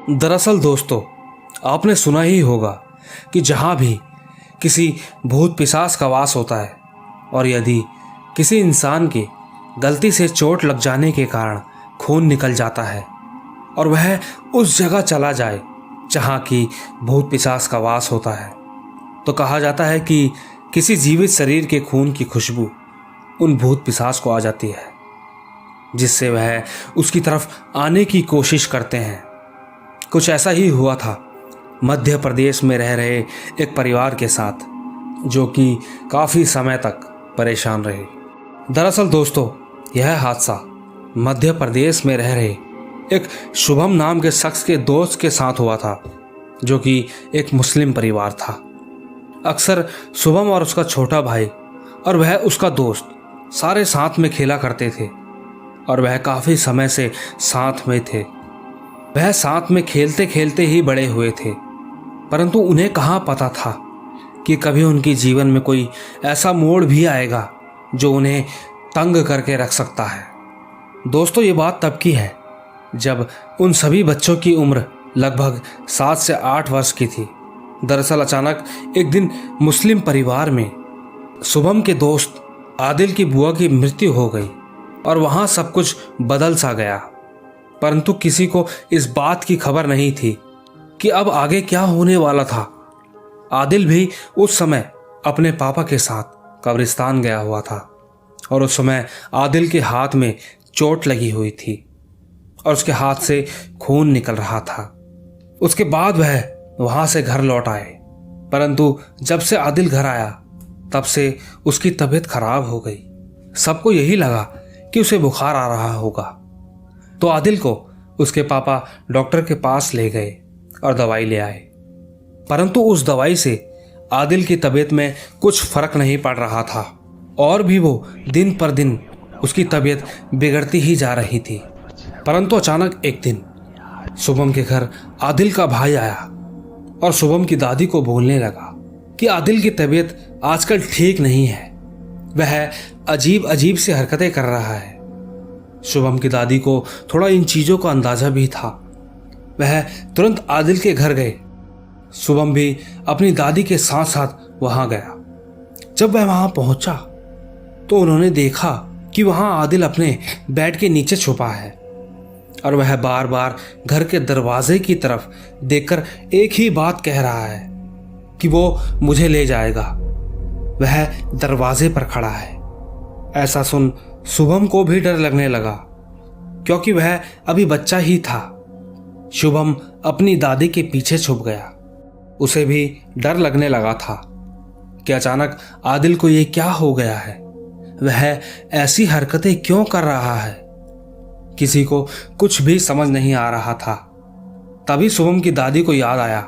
दरअसल दोस्तों, आपने सुना ही होगा कि जहाँ भी किसी भूत पिशाच का वास होता है और यदि किसी इंसान के गलती से चोट लग जाने के कारण खून निकल जाता है और वह उस जगह चला जाए जहाँ की भूत पिशाच का वास होता है, तो कहा जाता है कि किसी जीवित शरीर के खून की खुशबू उन भूत पिशाच को आ जाती है, जिससे वह उसकी तरफ आने की कोशिश करते हैं। कुछ ऐसा ही हुआ था मध्य प्रदेश में रह रहे एक परिवार के साथ, जो कि काफ़ी समय तक परेशान रहे। दरअसल दोस्तों, यह हादसा मध्य प्रदेश में रह रहे एक शुभम नाम के शख्स के दोस्त के साथ हुआ था, जो कि एक मुस्लिम परिवार था। अक्सर शुभम और उसका छोटा भाई और वह उसका दोस्त सारे साथ में खेला करते थे और वह काफ़ी समय से साथ में थे। वह साथ में खेलते खेलते ही बड़े हुए थे, परंतु उन्हें कहाँ पता था कि कभी उनके जीवन में कोई ऐसा मोड़ भी आएगा जो उन्हें तंग करके रख सकता है। दोस्तों, ये बात तब की है जब उन सभी बच्चों की उम्र लगभग 7 से 8 वर्ष की थी। दरअसल अचानक एक दिन मुस्लिम परिवार में शुभम के दोस्त आदिल की बुआ की मृत्यु हो गई और वहाँ सब कुछ बदल सा गया। परंतु किसी को इस बात की खबर नहीं थी कि अब आगे क्या होने वाला था। आदिल भी उस समय अपने पापा के साथ कब्रिस्तान गया हुआ था और उस समय आदिल के हाथ में चोट लगी हुई थी और उसके हाथ से खून निकल रहा था। उसके बाद वह वहां से घर लौट आए, परंतु जब से आदिल घर आया तब से उसकी तबीयत खराब हो गई। सबको यही लगा कि उसे बुखार आ रहा होगा, तो आदिल को उसके पापा डॉक्टर के पास ले गए और दवाई ले आए। परंतु उस दवाई से आदिल की तबीयत में कुछ फर्क नहीं पड़ रहा था और भी वो दिन पर दिन उसकी तबीयत बिगड़ती ही जा रही थी। परंतु अचानक एक दिन शुभम के घर आदिल का भाई आया और शुभम की दादी को बोलने लगा कि आदिल की तबीयत आजकल ठीक नहीं है, वह अजीब अजीब सी हरकतें कर रहा है। शुभम की दादी को थोड़ा इन चीज़ों का अंदाजा भी था। वह तुरंत आदिल के घर गए। शुभम भी अपनी दादी के साथ साथ वहां गया। जब वह वहां पहुंचा तो उन्होंने देखा कि वहां आदिल अपने बेड के नीचे छुपा है और वह बार बार घर के दरवाजे की तरफ देखकर एक ही बात कह रहा है कि वो मुझे ले जाएगा। वह दरवाजे पर खड़ा है। ऐसा सुन शुभम को भी डर लगने लगा, क्योंकि वह अभी बच्चा ही था। शुभम अपनी दादी के पीछे छुप गया। उसे भी डर लगने लगा था कि अचानक आदिल को ये क्या हो गया है, वह ऐसी हरकतें क्यों कर रहा है। किसी को कुछ भी समझ नहीं आ रहा था। तभी शुभम की दादी को याद आया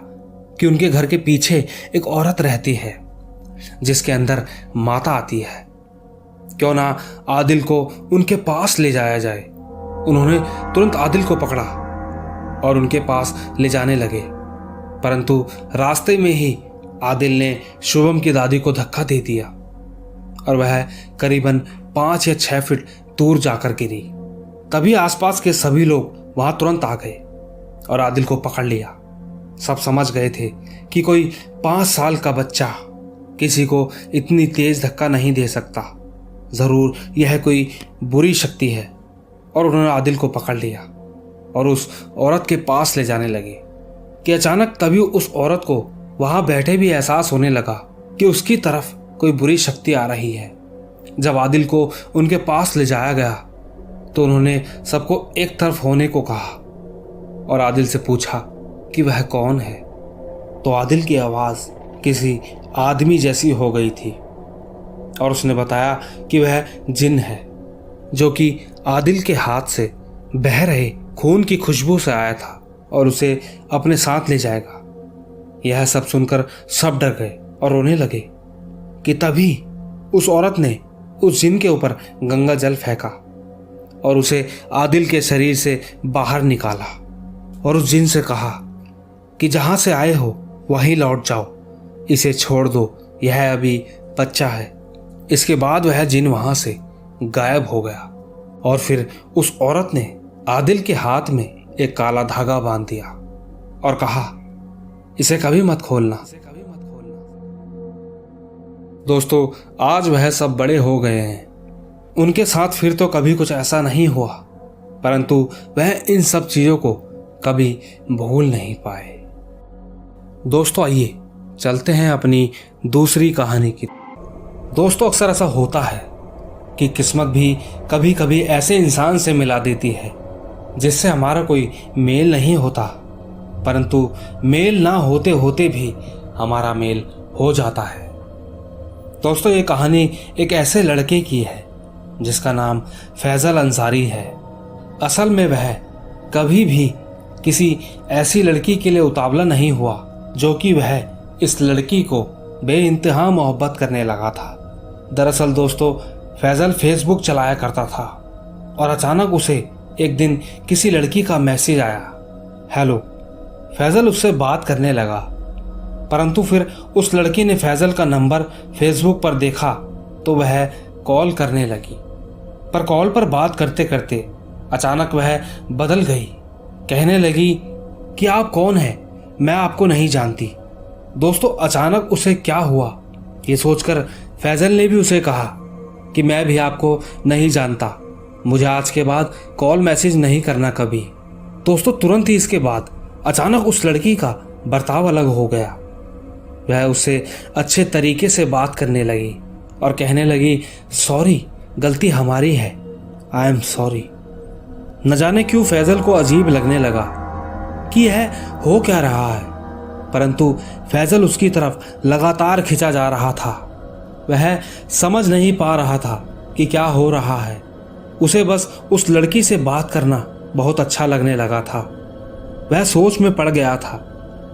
कि उनके घर के पीछे एक औरत रहती है जिसके अंदर माता आती है। क्यों ना आदिल को उनके पास ले जाया जाए। उन्होंने तुरंत आदिल को पकड़ा और उनके पास ले जाने लगे, परंतु रास्ते में ही आदिल ने शुभम की दादी को धक्का दे दिया और वह करीबन 5 या 6 फीट दूर जाकर गिरी। तभी आसपास के सभी लोग वहां तुरंत आ गए और आदिल को पकड़ लिया। सब समझ गए थे कि कोई 5 साल का बच्चा किसी को इतनी तेज धक्का नहीं दे सकता, जरूर यह कोई बुरी शक्ति है। और उन्होंने आदिल को पकड़ लिया और उस औरत के पास ले जाने लगे कि अचानक तभी उस औरत को वहां बैठे भी एहसास होने लगा कि उसकी तरफ कोई बुरी शक्ति आ रही है। जब आदिल को उनके पास ले जाया गया तो उन्होंने सबको एक तरफ होने को कहा और आदिल से पूछा कि वह कौन है। तो आदिल की आवाज़ किसी आदमी जैसी हो गई थी और उसने बताया कि वह जिन है, जो कि आदिल के हाथ से बह रहे खून की खुशबू से आया था और उसे अपने साथ ले जाएगा। यह सब सुनकर सब डर गए और रोने लगे कि तभी उस औरत ने उस जिन के ऊपर गंगा जल फेंका और उसे आदिल के शरीर से बाहर निकाला और उस जिन से कहा कि जहां से आए हो वहीं लौट जाओ, इसे छोड़ दो, यह अभी बच्चा है। इसके बाद वह जिन वहां से गायब हो गया और फिर उस औरत ने आदिल के हाथ में एक काला धागा बांध दिया और कहा, इसे कभी मत खोलना। दोस्तों, आज वह सब बड़े हो गए हैं। उनके साथ फिर तो कभी कुछ ऐसा नहीं हुआ, परंतु वह इन सब चीज़ों को कभी भूल नहीं पाए। दोस्तों, आइए चलते हैं अपनी दूसरी कहानी की। दोस्तों, अक्सर ऐसा होता है कि किस्मत भी कभी कभी ऐसे इंसान से मिला देती है जिससे हमारा कोई मेल नहीं होता, परंतु मेल ना होते होते भी हमारा मेल हो जाता है। दोस्तों, ये कहानी एक ऐसे लड़के की है जिसका नाम फैजल अंसारी है। असल में वह कभी भी किसी ऐसी लड़की के लिए उतावला नहीं हुआ जो कि वह इस लड़की को बेइंतहा मोहब्बत करने लगा था। दरअसल दोस्तों, फैजल फेसबुक चलाया करता था और अचानक उसे एक दिन किसी लड़की का मैसेज आया, हेलो। फैजल उससे बात करने लगा, परंतु फिर उस लड़की ने फैजल का नंबर फेसबुक पर देखा तो वह कॉल करने लगी। पर कॉल पर बात करते करते अचानक वह बदल गई, कहने लगी कि आप कौन हैं, मैं आपको नहीं जानती। दोस्तों, अचानक उसे क्या हुआ ये सोचकर फैजल ने भी उसे कहा कि मैं भी आपको नहीं जानता, मुझे आज के बाद कॉल मैसेज नहीं करना कभी। दोस्तों, तुरंत ही इसके बाद अचानक उस लड़की का बर्ताव अलग हो गया। वह उससे अच्छे तरीके से बात करने लगी और कहने लगी, सॉरी, गलती हमारी है, आई एम सॉरी। न जाने क्यों फैजल को अजीब लगने लगा कि यह हो क्या रहा है, परंतु फैजल उसकी तरफ लगातार खिंचा जा रहा था। वह समझ नहीं पा रहा था कि क्या हो रहा है। उसे बस उस लड़की से बात करना बहुत अच्छा लगने लगा था। वह सोच में पड़ गया था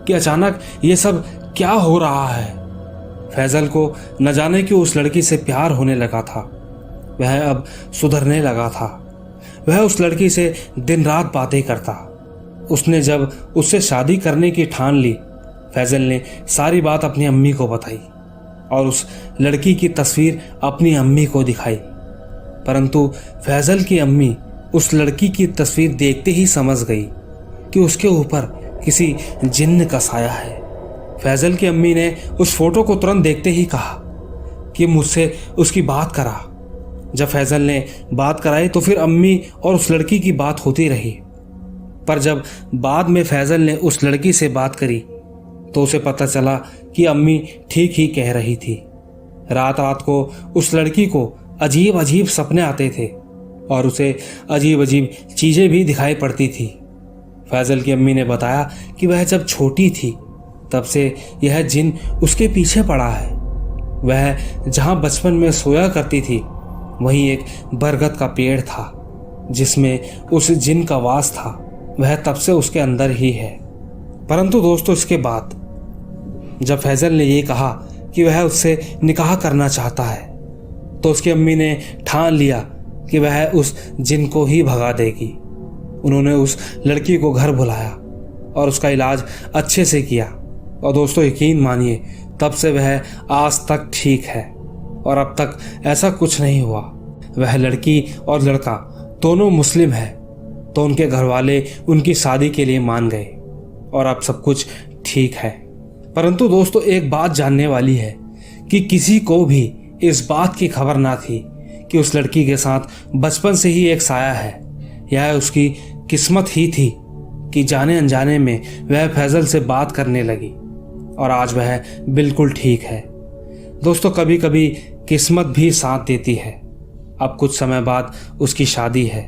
कि अचानक ये सब क्या हो रहा है। फैजल को न जाने क्यों उस लड़की से प्यार होने लगा था। वह अब सुधरने लगा था। वह उस लड़की से दिन रात बातें करता। उसने जब उससे शादी करने की ठान ली, फैजल ने सारी बात अपनी अम्मी को बताई और उस लड़की की तस्वीर अपनी अम्मी को दिखाई। परंतु फैजल की अम्मी उस लड़की की तस्वीर देखते ही समझ गई कि उसके ऊपर किसी जिन्न का साया है। फैजल की अम्मी ने उस फोटो को तुरंत देखते ही कहा कि मुझसे उसकी बात करा। जब फैजल ने बात कराई तो फिर अम्मी और उस लड़की की बात होती रही। पर जब बाद में फैजल ने उस लड़की से बात करी तो उसे पता चला कि अम्मी ठीक ही कह रही थी। रात रात को उस लड़की को अजीब अजीब सपने आते थे और उसे अजीब अजीब चीज़ें भी दिखाई पड़ती थी। फैजल की अम्मी ने बताया कि वह जब छोटी थी तब से यह जिन उसके पीछे पड़ा है। वह जहाँ बचपन में सोया करती थी वहीं एक बरगद का पेड़ था जिसमें उस जिन का वास था। वह तब से उसके अंदर ही है। परंतु दोस्तों, इसके बाद जब फैजल ने ये कहा कि वह उससे निकाह करना चाहता है तो उसकी अम्मी ने ठान लिया कि वह उस जिन को ही भगा देगी। उन्होंने उस लड़की को घर बुलाया और उसका इलाज अच्छे से किया और दोस्तों, यकीन मानिए, तब से वह आज तक ठीक है और अब तक ऐसा कुछ नहीं हुआ। वह लड़की और लड़का दोनों मुस्लिम है तो उनके घर वाले उनकी शादी के लिए मान गए और अब सब कुछ ठीक है। परंतु दोस्तों, एक बात जानने वाली है कि किसी को भी इस बात की खबर ना थी कि उस लड़की के साथ बचपन से ही एक साया है। यह उसकी किस्मत ही थी कि जाने अनजाने में वह फैजल से बात करने लगी और आज वह बिल्कुल ठीक है। दोस्तों, कभी कभी किस्मत भी साथ देती है। अब कुछ समय बाद उसकी शादी है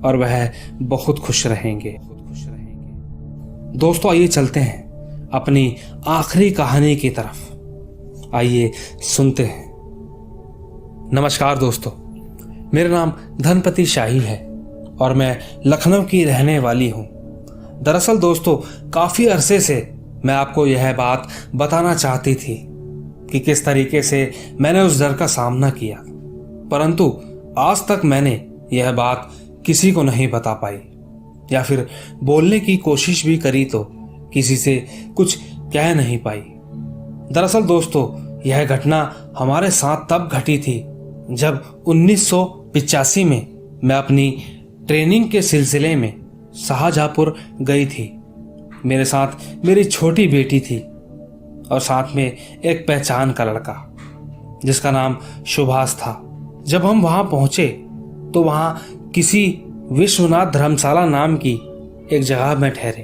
और वह बहुत खुश रहेंगे। दोस्तों, आइए चलते हैं अपनी आखिरी कहानी की तरफ। आइए सुनते हैं। नमस्कार दोस्तों, मेरा नाम धनपति शाही है और मैं लखनऊ की रहने वाली हूँ। दरअसल दोस्तों, काफ़ी अरसे से मैं आपको यह बात बताना चाहती थी कि किस तरीके से मैंने उस डर का सामना किया, परंतु आज तक मैंने यह बात किसी को नहीं बता पाई या फिर बोलने की कोशिश भी करी तो किसी से कुछ कह नहीं पाई। दरअसल दोस्तों, यह घटना हमारे साथ तब घटी थी जब 1985 में मैं अपनी ट्रेनिंग के सिलसिले में शाहजहांपुर गई थी। मेरे साथ मेरी छोटी बेटी थी और साथ में एक पहचान का लड़का जिसका नाम सुभाष था। जब हम वहां पहुंचे तो वहां किसी विश्वनाथ धर्मशाला नाम की एक जगह में ठहरे।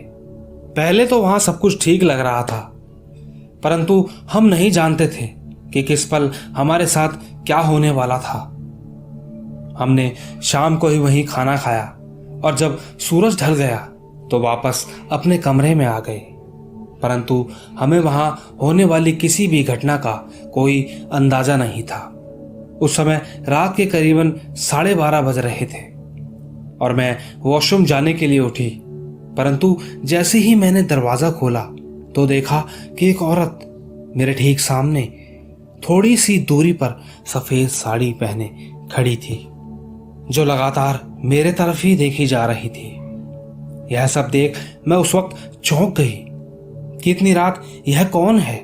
पहले तो वहां सब कुछ ठीक लग रहा था, परंतु हम नहीं जानते थे कि किस पल हमारे साथ क्या होने वाला था। हमने शाम को ही वहीं खाना खाया और जब सूरज ढल गया तो वापस अपने कमरे में आ गए, परंतु हमें वहां होने वाली किसी भी घटना का कोई अंदाजा नहीं था। उस समय रात के करीबन 12:30 बज रहे थे और मैं वॉशरूम जाने के लिए उठी, परंतु जैसे ही मैंने दरवाजा खोला तो देखा कि एक औरत मेरे ठीक सामने थोड़ी सी दूरी पर सफेद साड़ी पहने खड़ी थी, जो लगातार मेरे तरफ ही देखी जा रही थी। यह सब देख मैं उस वक्त चौंक गई कि इतनी रात यह कौन है,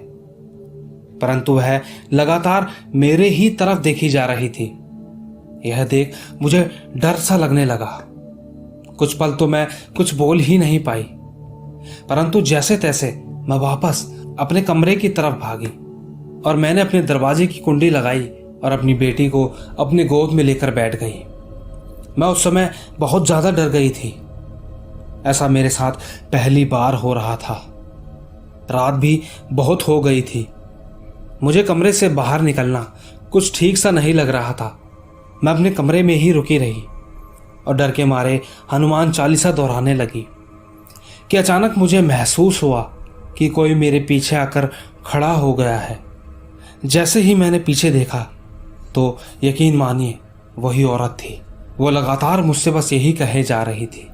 परंतु वह लगातार मेरे ही तरफ देखी जा रही थी। यह देख मुझे डर सा लगने लगा। कुछ पल तो मैं कुछ बोल ही नहीं पाई, परंतु जैसे तैसे मैं वापस अपने कमरे की तरफ भागी और मैंने अपने दरवाजे की कुंडी लगाई और अपनी बेटी को अपनी गोद में लेकर बैठ गई। मैं उस समय बहुत ज्यादा डर गई थी। ऐसा मेरे साथ पहली बार हो रहा था। रात भी बहुत हो गई थी। मुझे कमरे से बाहर निकलना कुछ ठीक सा नहीं लग रहा था। मैं अपने कमरे में ही रुकी रही और डर के मारे हनुमान चालीसा दोहराने लगी कि अचानक मुझे महसूस हुआ कि कोई मेरे पीछे आकर खड़ा हो गया है। जैसे ही मैंने पीछे देखा तो यकीन मानिए वही औरत थी। वो लगातार मुझसे बस यही कहे जा रही थी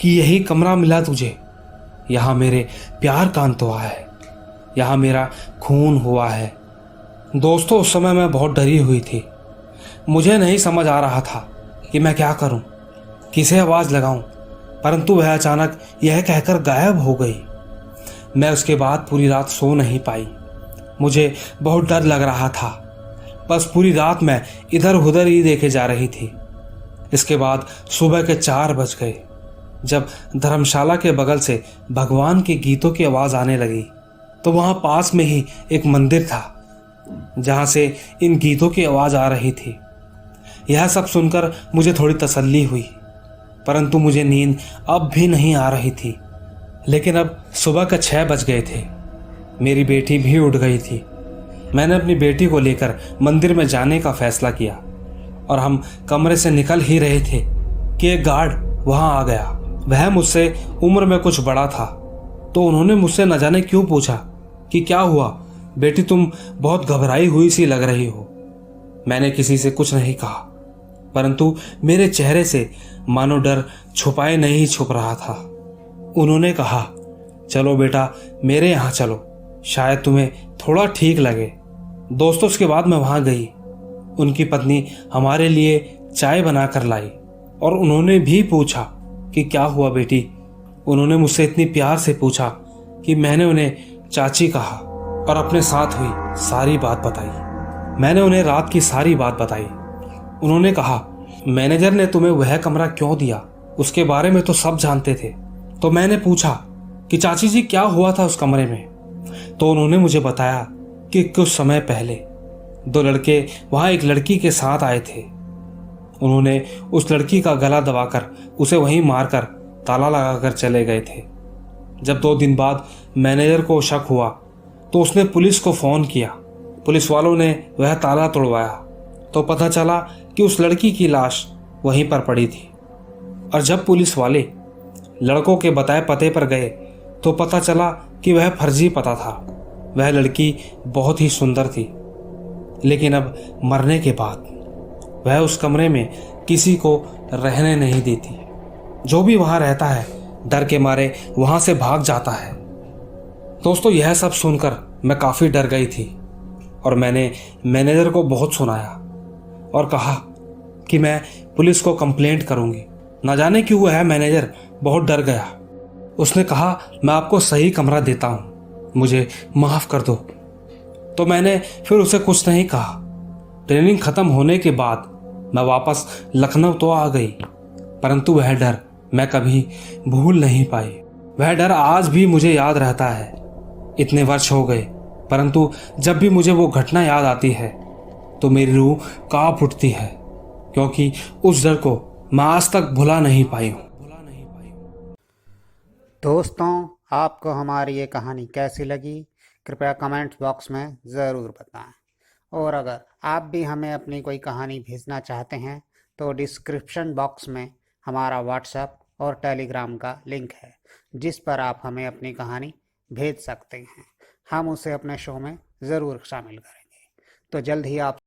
कि यही कमरा मिला तुझे, यहाँ मेरे प्यार का अंत हुआ है, यहाँ मेरा खून हुआ है। दोस्तों, उस समय मैं बहुत डरी हुई थी। मुझे नहीं समझ आ रहा था कि मैं क्या करूं, किसे आवाज लगाऊं, परंतु वह अचानक यह कहकर गायब हो गई। मैं उसके बाद पूरी रात सो नहीं पाई। मुझे बहुत डर लग रहा था। बस पूरी रात मैं इधर उधर ही देखे जा रही थी। इसके बाद सुबह के 4 बज गए जब धर्मशाला के बगल से भगवान के गीतों की आवाज आने लगी। तो वहां पास में ही एक मंदिर था जहां से इन गीतों की आवाज आ रही थी। यह सब सुनकर मुझे थोड़ी तसल्ली हुई, परंतु मुझे नींद अब भी नहीं आ रही थी। लेकिन अब सुबह के 6 बज गए थे। मेरी बेटी भी उठ गई थी। मैंने अपनी बेटी को लेकर मंदिर में जाने का फैसला किया और हम कमरे से निकल ही रहे थे कि एक गार्ड वहां आ गया। वह मुझसे उम्र में कुछ बड़ा था, तो उन्होंने मुझसे न जाने क्यों पूछा कि क्या हुआ बेटी, तुम बहुत घबराई हुई सी लग रही हो। मैंने किसी से कुछ नहीं कहा, परंतु मेरे चेहरे से मानो डर छुपाए नहीं छुप रहा था। उन्होंने कहा, चलो बेटा मेरे यहाँ चलो, शायद तुम्हें थोड़ा ठीक लगे। दोस्तों, उसके बाद मैं वहां गई। उनकी पत्नी हमारे लिए चाय बनाकर लाई और उन्होंने भी पूछा कि क्या हुआ बेटी। उन्होंने मुझसे इतनी प्यार से पूछा कि मैंने उन्हें चाची कहा और अपने साथ हुई सारी बात बताई। मैंने उन्हें रात की सारी बात बताई। उन्होंने कहा, मैनेजर ने तुम्हें वह कमरा क्यों दिया, उसके बारे में तो सब जानते थे। तो मैंने पूछा कि चाची जी क्या हुआ था उस कमरे में। तो उन्होंने मुझे बताया कि कुछ समय पहले 2 लड़के वहां एक लड़की के साथ आए थे। उन्होंने उस लड़की का गला दबाकर उसे वहीं मारकर ताला लगाकर चले गए थे। जब 2 दिन बाद मैनेजर को शक हुआ तो उसने पुलिस को फोन किया। पुलिस वालों ने वह ताला तोड़वाया तो पता चला कि उस लड़की की लाश वहीं पर पड़ी थी। और जब पुलिस वाले लड़कों के बताए पते पर गए तो पता चला कि वह फर्जी पता था। वह लड़की बहुत ही सुंदर थी, लेकिन अब मरने के बाद वह उस कमरे में किसी को रहने नहीं देती। जो भी वहां रहता है डर के मारे वहां से भाग जाता है। दोस्तों, यह सब सुनकर मैं काफी डर गई थी और मैंने मैनेजर को बहुत सुनाया और कहा कि मैं पुलिस को कंप्लेंट करूंगी। न जाने क्यों वह मैनेजर बहुत डर गया। उसने कहा, मैं आपको सही कमरा देता हूं, मुझे माफ कर दो। तो मैंने फिर उसे कुछ नहीं कहा। ट्रेनिंग खत्म होने के बाद मैं वापस लखनऊ तो आ गई, परंतु वह डर मैं कभी भूल नहीं पाई। वह डर आज भी मुझे याद रहता है। इतने वर्ष हो गए, परंतु जब भी मुझे वो घटना याद आती है तो मेरी रूह कांप उठती है, क्योंकि उस डर को मैं आज तक भुला नहीं पाई हूँ। दोस्तों, आपको हमारी ये कहानी कैसी लगी, कृपया कमेंट बॉक्स में ज़रूर बताएं। और अगर आप भी हमें अपनी कोई कहानी भेजना चाहते हैं तो डिस्क्रिप्शन बॉक्स में हमारा व्हाट्सएप और टेलीग्राम का लिंक है, जिस पर आप हमें अपनी कहानी भेज सकते हैं। हम उसे अपने शो में ज़रूर शामिल करेंगे। तो जल्द ही आप